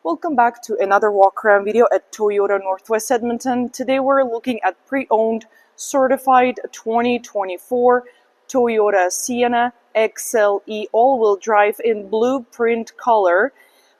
Welcome back to another walk around video at Toyota Northwest Edmonton. Today we're looking at pre-owned certified 2024 Toyota Sienna XLE all-wheel drive in blueprint color.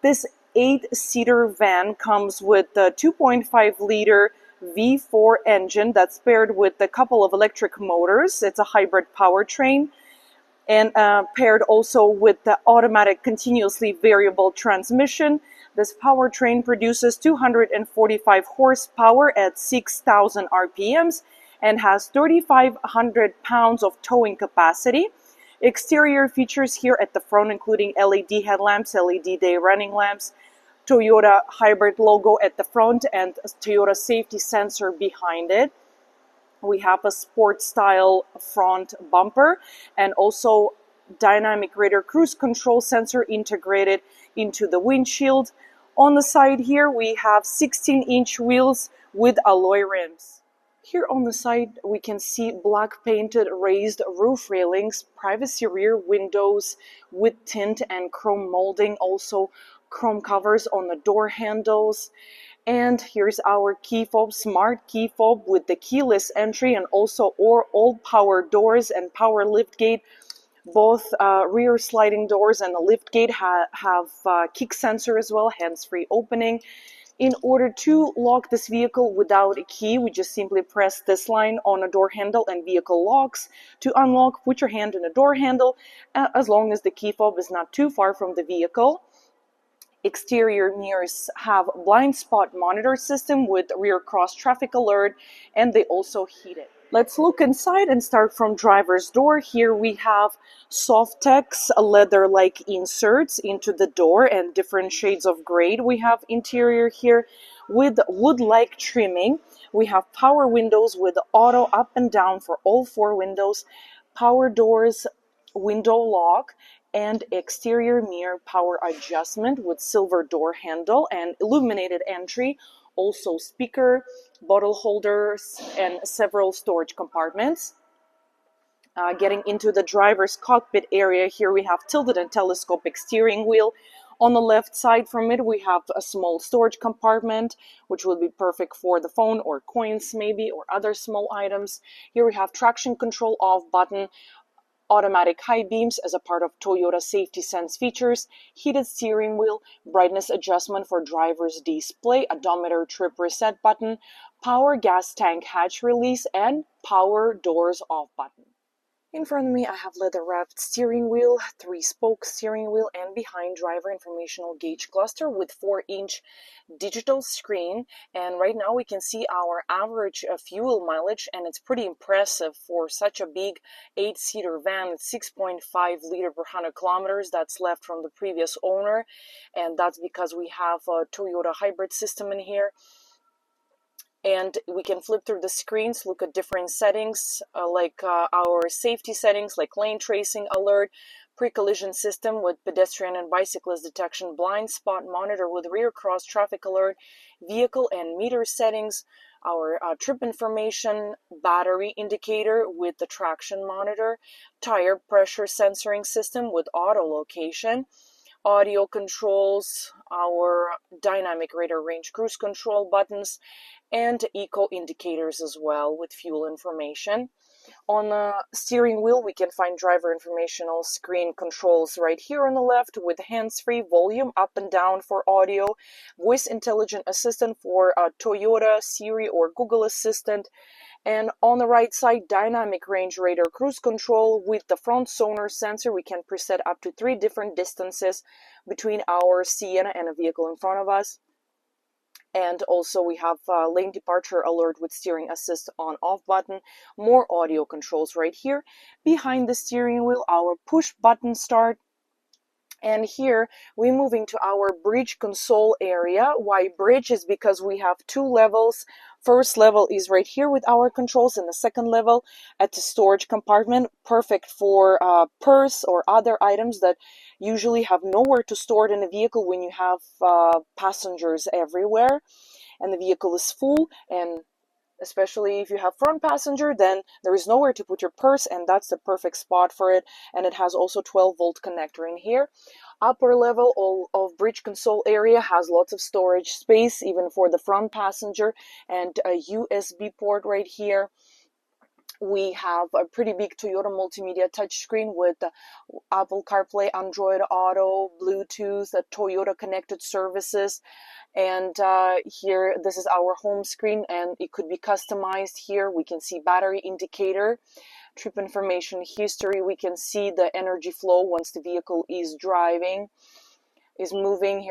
This 8-seater van comes with a 2.5-liter V4 engine that's paired with a couple of electric motors. It's a hybrid powertrain, and paired also with the automatic continuously variable transmission. This powertrain produces 245 horsepower at 6,000 RPMs and has 3,500 pounds of towing capacity. Exterior features here at the front including LED headlamps, LED day running lamps, Toyota hybrid logo at the front, and a Toyota safety sensor behind it. We have a sport style front bumper and also dynamic radar cruise control sensor integrated into the windshield. On the side here we have 16-inch wheels with alloy rims. Here on the side we can see black painted raised roof railings, privacy rear windows with tint and chrome molding, also chrome covers on the door handles. And here's our key fob, smart key fob with the keyless entry and also all power doors and power liftgate. Both rear sliding doors and the liftgate have kick sensor as well, hands-free opening. In order to lock this vehicle without a key, we just simply press this line on a door handle and vehicle locks. To unlock, put your hand on the door handle as long as the key fob is not too far from the vehicle. Exterior mirrors have blind spot monitor system with rear cross traffic alert, and they also heat it. Let's look inside and start from driver's door. Here we have SofTex leather-like inserts into the door and different shades of gray. We have interior here with wood-like trimming. We have power windows with auto up and down for all 4 windows, power doors, window lock, and exterior mirror power adjustment with silver door handle and illuminated entry, also speaker, bottle holders, and several storage compartments. Getting into the driver's cockpit area, here we have tilted and telescopic steering wheel. On the left side from it we have a small storage compartment, which will be perfect for the phone or coins maybe, or other small items. Here we have traction control off button, automatic high beams as a part of Toyota Safety Sense features, heated steering wheel, brightness adjustment for driver's display, odometer trip reset button, power gas tank hatch release, and power doors off button. In front of me I have leather-wrapped steering wheel, 3-spoke steering wheel, and behind driver informational gauge cluster with 4-inch digital screen. And right now we can see our average fuel mileage, and it's pretty impressive for such a big 8-seater van. It's 6.5 liter per 100 kilometers. That's left from the previous owner, and that's because we have a Toyota hybrid system in here. And we can flip through the screens, look at different settings, like our safety settings, like lane tracing alert, pre-collision system with pedestrian and bicyclist detection, blind spot monitor with rear cross traffic alert, vehicle and meter settings, our trip information, battery indicator with the traction monitor, tire pressure sensoring system with auto location, audio controls, our dynamic radar range cruise control buttons, and eco indicators as well with fuel information. On the steering wheel we can find driver informational screen controls right here on the left with hands-free, volume up and down for audio, voice intelligent assistant for Toyota, Siri, or Google Assistant. And on the right side, dynamic range radar cruise control with the front sonar sensor. We can preset up to 3 different distances between our Sienna and a vehicle in front of us. And also we have lane departure alert with steering assist on off button, more audio controls right here. Behind the steering wheel, our push button start. And here we're moving to our bridge console area. Why bridge? Is because we have 2 levels. First level is right here with our controls, and the second level at the storage compartment, perfect for purse or other items that usually have nowhere to store it in a vehicle when you have passengers everywhere and the vehicle is full. And especially if you have front passenger, then there is nowhere to put your purse, and that's the perfect spot for it. And it has also 12-volt connector in here. Upper level of bridge console area has lots of storage space, even for the front passenger, and a USB port right here. We have a pretty big Toyota Multimedia touchscreen with Apple CarPlay, Android Auto, Bluetooth, Toyota connected services. And here, this is our home screen, and it could be customized. Here we can see battery indicator, trip information history. We can see the energy flow once the vehicle is driving, is moving.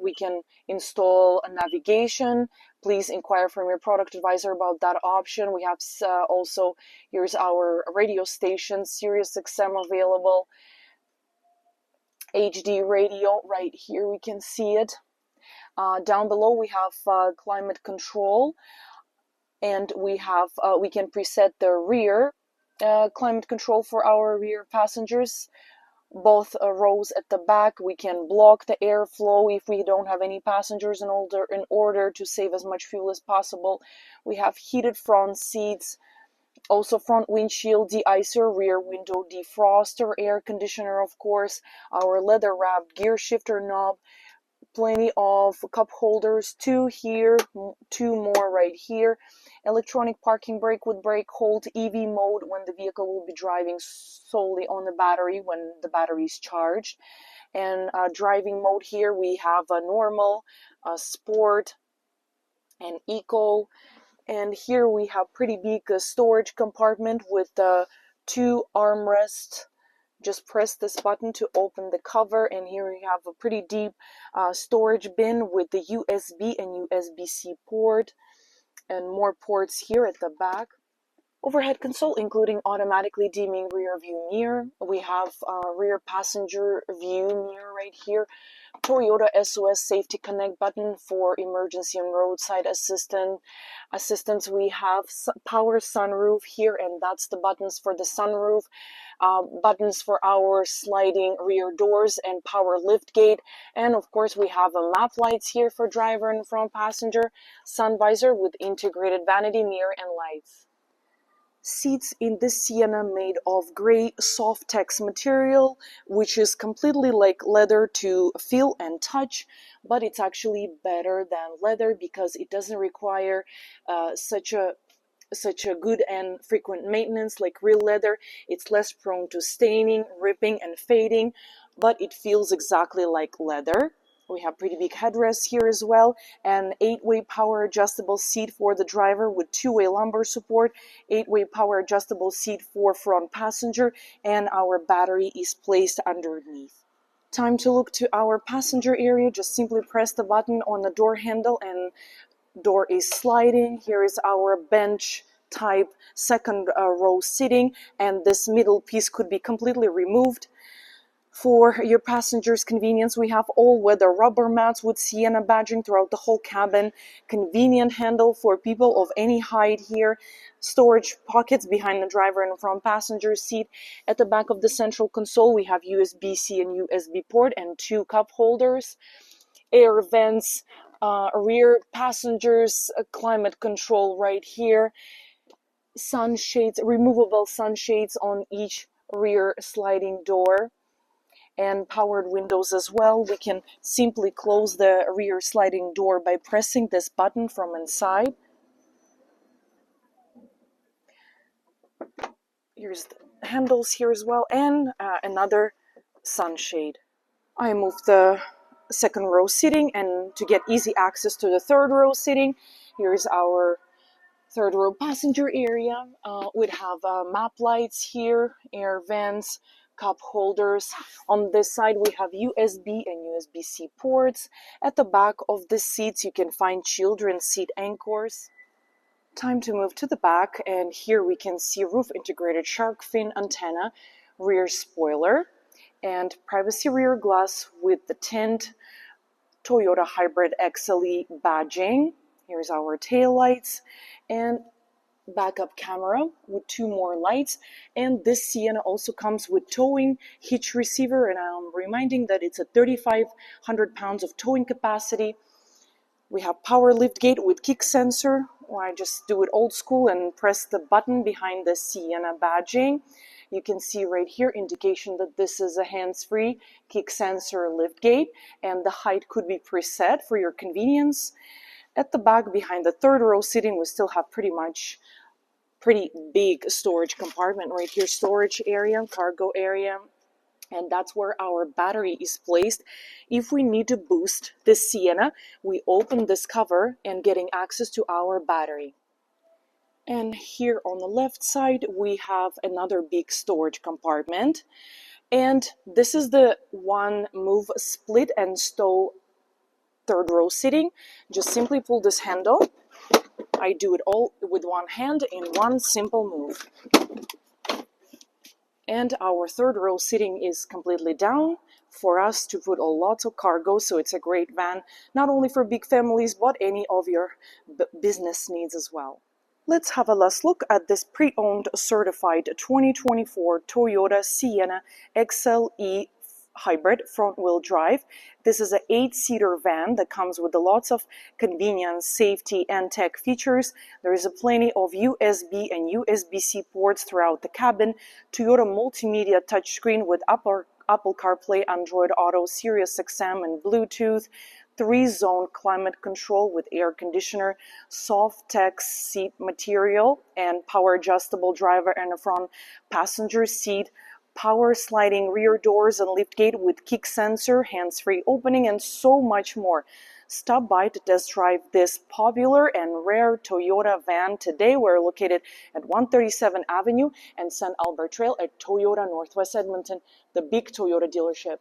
We can install a navigation. Please inquire from your product advisor about that option. We have also, here's our radio station, Sirius XM available, HD radio right here, we can see it. Down below we have climate control, and we can preset the rear climate control for our rear passengers. Both rows at the back, we can block the airflow if we don't have any passengers in order to save as much fuel as possible. We have heated front seats, also front windshield de-icer, rear window defroster, air conditioner, of course, our leather wrapped gear shifter knob, plenty of cup holders, two here, two more right here, electronic parking brake with brake hold, EV mode when the vehicle will be driving solely on the battery when the battery is charged, and driving mode here we have a normal, sport, and eco. And here we have pretty big storage compartment with two armrests. Just press this button to open the cover, and here we have a pretty deep storage bin with the USB and USB-C port, and more ports here at the back. Overhead console, including automatically dimming rear view mirror. We have rear passenger view mirror right here. Toyota SOS Safety Connect button for emergency and roadside assistance. We have power sunroof here, and that's the buttons for the sunroof. Buttons for our sliding rear doors and power liftgate. And of course we have a map lights here for driver and front passenger. Sun visor with integrated vanity mirror and lights. Seats in this Sienna made of gray SofTex material, which is completely like leather to feel and touch, but it's actually better than leather because it doesn't require such a good and frequent maintenance like real leather. It's less prone to staining, ripping, and fading, but it feels exactly like leather. We have pretty big headrests here as well, an 8-way power adjustable seat for the driver with 2-way lumbar support, 8-way power adjustable seat for front passenger, and our battery is placed underneath. Time to look to our passenger area. Just simply press the button on the door handle and door is sliding. Here is our bench type second row seating, and this middle piece could be completely removed. For your passengers' convenience, we have all-weather rubber mats with Sienna badging throughout the whole cabin, convenient handle for people of any height here, storage pockets behind the driver and front passenger seat. At the back of the central console, we have USB-C and USB port and two cup holders, air vents, rear passengers climate control right here, sunshades, removable sunshades on each rear sliding door, and powered windows as well. We can simply close the rear sliding door by pressing this button from inside. Here's the handles here as well, and another sunshade. I move the second row seating, and to get easy access to the third row seating, here's our third row passenger area. We'd have map lights here, air vents, cup holders. On this side we have USB and USB-C ports. At the back of the seats you can find children's seat anchors. Time to move to the back, and here we can see roof integrated shark fin antenna, rear spoiler, and privacy rear glass with the tint, Toyota Hybrid XLE badging. Here's our tail lights and backup camera with two more lights, and this Sienna also comes with towing hitch receiver, and I'm reminding that it's a 3,500 pounds of towing capacity. We have power liftgate with kick sensor, or I just do it old school and press the button behind the Sienna badging. You can see right here indication that this is a hands-free kick sensor liftgate, and the height could be preset for your convenience. At the back behind the third row seating, we still have pretty big storage compartment right here, storage area, cargo area, and that's where our battery is placed. If we need to boost the Sienna, we open this cover and getting access to our battery. And here on the left side, we have another big storage compartment. And this is the one move split and stow third row seating. Just simply pull this handle. I do it all with one hand in one simple move. And our third row seating is completely down for us to put a lot of cargo, so it's a great van, not only for big families, but any of your business needs as well. Let's have a last look at this pre-owned certified 2024 Toyota Sienna XLE hybrid front-wheel drive. This is an 8-seater van that comes with lots of convenience, safety, and tech features. There is plenty of USB and USB-C ports throughout the cabin. Toyota Multimedia touchscreen with Apple CarPlay, Android Auto, Sirius XM, and Bluetooth. 3-zone climate control with air conditioner, SofTex seat material, and power adjustable driver and front passenger seat, power sliding rear doors and liftgate with kick sensor, hands-free opening, and so much more. Stop by to test drive this popular and rare Toyota van today. We're located at 137 Avenue and St.Albert Trail at Toyota Northwest Edmonton, the big Toyota dealership.